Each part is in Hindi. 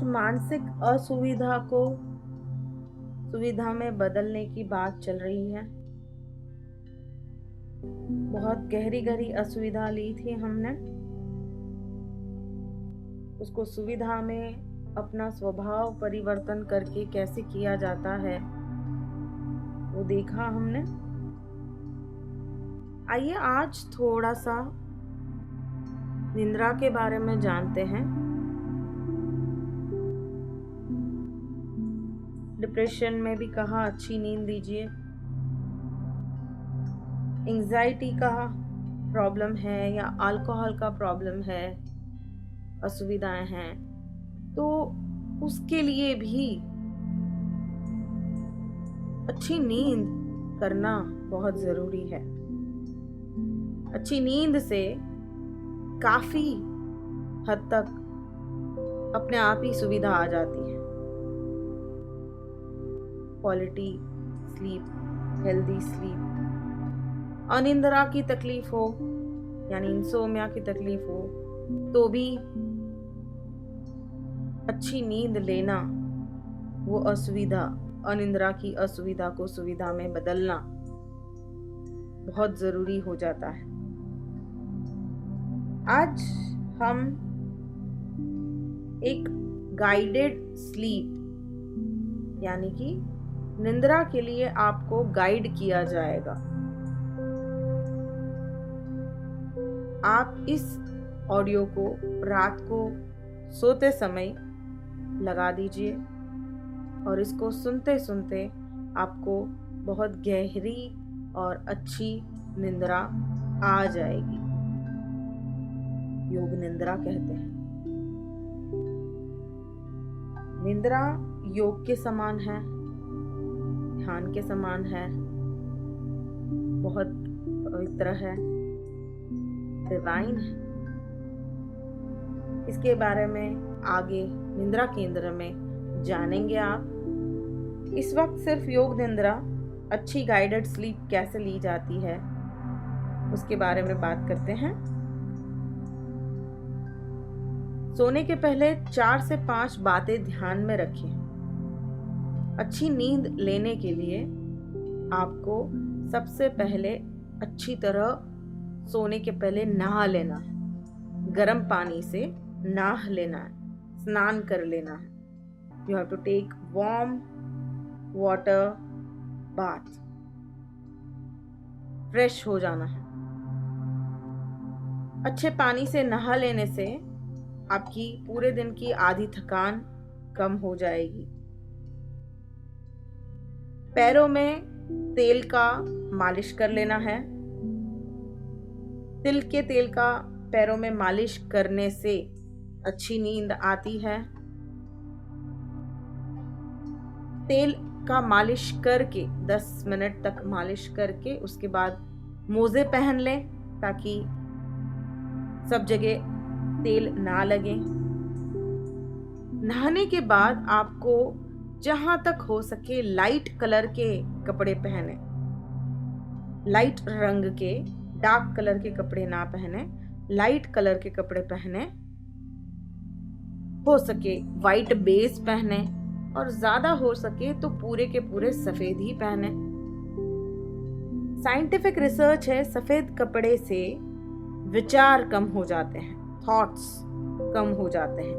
मानसिक असुविधा को सुविधा में बदलने की बात चल रही है। बहुत गहरी गहरी असुविधा ली थी हमने, उसको सुविधा में अपना स्वभाव परिवर्तन करके कैसे किया जाता है वो देखा हमने। आइए आज थोड़ा सा निद्रा के बारे में जानते हैं। डिप्रेशन में भी कहा अच्छी नींद लीजिए। एंजाइटी का प्रॉब्लम है या अल्कोहल का प्रॉब्लम है, असुविधाएं हैं, तो उसके लिए भी अच्छी नींद करना बहुत जरूरी है। अच्छी नींद से काफी हद तक अपने आप ही सुविधा आ जाती है। Quality sleep, healthy sleep. अनिंद्रा की तकलीफ हो यानी इंसोम्निया की तकलीफ हो तो भी अच्छी नींद लेना, वो असुविधा, अनिंद्रा की असुविधा को सुविधा में बदलना बहुत जरूरी हो जाता है। आज हम एक गाइडेड स्लीप यानी कि निंद्रा के लिए आपको गाइड किया जाएगा। आप इस ऑडियो को रात को सोते समय लगा दीजिए और इसको सुनते सुनते आपको बहुत गहरी और अच्छी निंद्रा आ जाएगी। योग निंद्रा कहते हैं। निंद्रा योग के समान है, ध्यान के समान है, बहुत पवित्र है, डिवाइन है। इसके बारे में आगे निंद्रा केंद्र में जानेंगे आप। इस वक्त सिर्फ योग निंद्रा, अच्छी गाइडेड स्लीप कैसे ली जाती है उसके बारे में बात करते हैं। सोने के पहले 4 से 5 बातें ध्यान में रखें। अच्छी नींद लेने के लिए आपको सबसे पहले अच्छी तरह सोने के पहले नहा लेना है। गर्म पानी से नहा लेना है, स्नान कर लेना है। You have to take warm water bath, fresh हो जाना है। अच्छे पानी से नहा लेने से आपकी पूरे दिन की आधी थकान कम हो जाएगी। पैरों में तेल का मालिश कर लेना है। तिल के तेल का पैरों में मालिश करने से अच्छी नींद आती है। तेल का मालिश करके 10 मिनट तक मालिश करके उसके बाद मोजे पहन लें ताकि सब जगह तेल ना लगे। नहाने के बाद आपको जहां तक हो सके लाइट कलर के कपड़े पहने। लाइट रंग के, डार्क कलर के कपड़े ना पहने, लाइट कलर के कपड़े पहने। हो सके वाइट बेस पहने और ज्यादा हो सके तो पूरे के पूरे सफेद ही पहने। साइंटिफिक रिसर्च है, सफेद कपड़े से विचार कम हो जाते हैं, थॉट्स कम हो जाते हैं।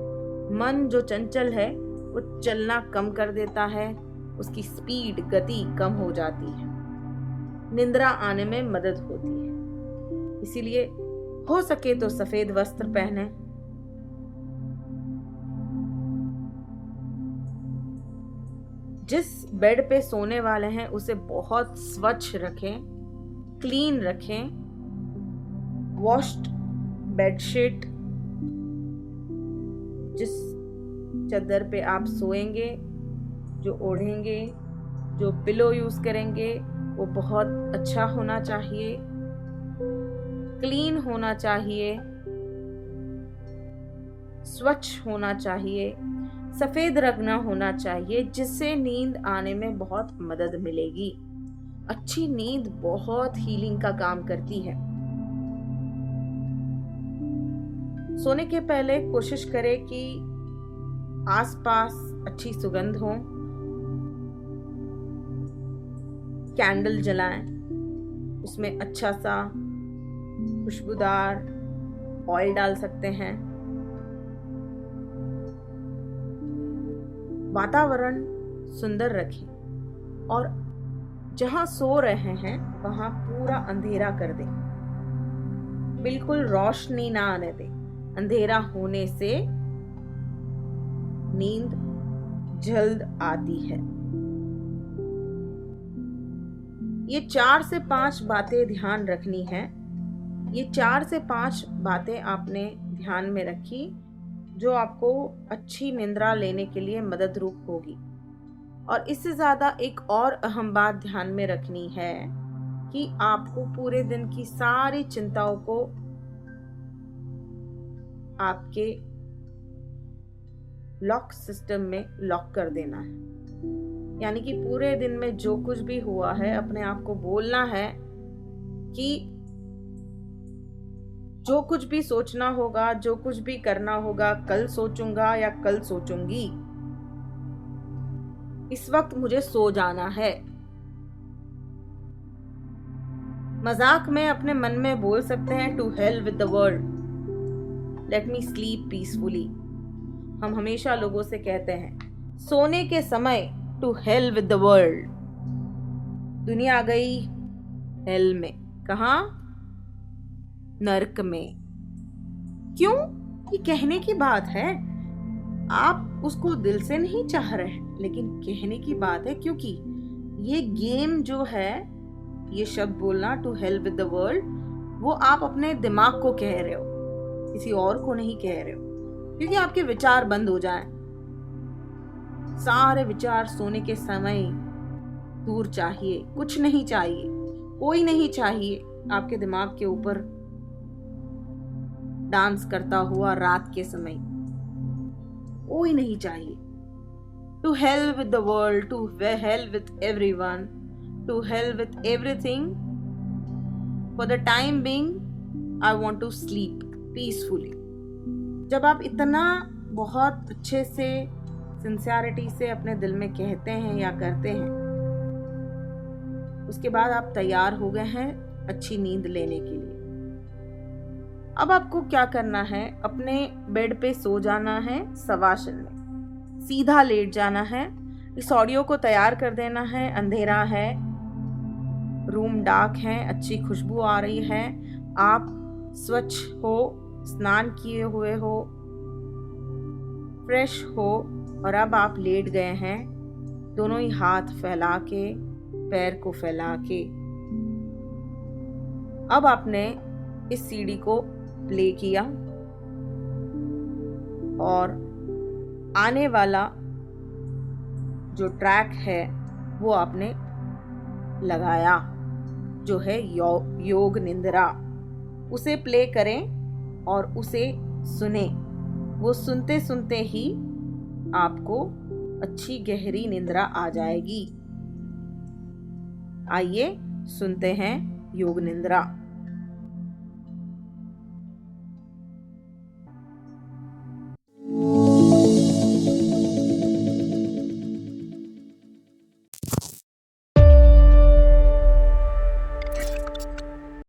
मन जो चंचल है वो चलना कम कर देता है, उसकी स्पीड, गति कम हो जाती है, निंद्रा आने में मदद होती है। इसीलिए हो सके तो सफेद वस्त्र पहने। जिस बेड पे सोने वाले हैं उसे बहुत स्वच्छ रखें, क्लीन रखें। वॉश्ड बेडशीट, जिस चादर पे आप सोएंगे, जो ओढ़ेंगे, जो पिलो यूज करेंगे वो बहुत अच्छा होना चाहिए, क्लीन होना चाहिए, स्वच्छ होना चाहिए, सफेद रंग होना चाहिए, जिससे नींद आने में बहुत मदद मिलेगी। अच्छी नींद बहुत हीलिंग का काम करती है। सोने के पहले कोशिश करें कि आसपास अच्छी सुगंध हो, कैंडल जलाएं, उसमें अच्छा सा खुशबूदार ऑयल डाल सकते हैं। वातावरण सुंदर रखें और जहां सो रहे हैं वहां पूरा अंधेरा कर दें, बिल्कुल रोशनी ना आने दें। अंधेरा होने से नींद जल्द आती है। ये 4 से 5 बातें ध्यान रखनी है। ये 4 से 5 बातें आपने ध्यान में रखी जो आपको अच्छी निद्रा लेने के लिए मदद रूप होगी। और इससे ज़्यादा एक और अहम बात ध्यान में रखनी है कि आपको पूरे दिन की सारी चिंताओं को आपके लॉक सिस्टम में लॉक कर देना है। यानी कि पूरे दिन में जो कुछ भी हुआ है अपने आप को बोलना है कि जो कुछ भी सोचना होगा, जो कुछ भी करना होगा, कल सोचूंगा या कल सोचूंगी, इस वक्त मुझे सो जाना है। मजाक में अपने मन में बोल सकते हैं to hell with the world, let me sleep peacefully. हम हमेशा लोगों से कहते हैं सोने के समय to hell with the world. दुनिया गई हेल में, कहां? नर्क में। क्यों? ये कहने की बात है, आप उसको दिल से नहीं चाह रहे, लेकिन कहने की बात है क्योंकि ये गेम जो है, ये शब्द बोलना to hell with the world, वो आप अपने दिमाग को कह रहे हो, किसी और को नहीं कह रहे हो। क्योंकि आपके विचार बंद हो जाएं, सारे विचार सोने के समय दूर चाहिए। कुछ नहीं चाहिए, कोई नहीं चाहिए आपके दिमाग के ऊपर डांस करता हुआ रात के समय, कोई नहीं चाहिए। To hell with the world, to hell with everyone, to hell with everything. For the time being I want to sleep peacefully. जब आप इतना बहुत अच्छे से सिंसियरिटी से अपने दिल में कहते हैं या करते हैं, उसके बाद आप तैयार हो गए हैं अच्छी नींद लेने के लिए। अब आपको क्या करना है? अपने बेड पे सो जाना है, शवासन में सीधा लेट जाना है। इस ऑडियो को तैयार कर देना है। अंधेरा है, रूम डार्क है, अच्छी खुशबू आ रही है, आप स्वच्छ हो, स्नान किए हुए हो, फ्रेश हो, और अब आप लेट गए हैं, दोनों ही हाथ फैला के, पैर को फैला के। अब आपने इस सीडी को प्ले किया और आने वाला जो ट्रैक है वो आपने लगाया, जो है योग निंद्रा। उसे प्ले करें और उसे सुने। वो सुनते सुनते ही आपको अच्छी गहरी निंद्रा आ जाएगी। आइए सुनते हैं योग निंद्रा।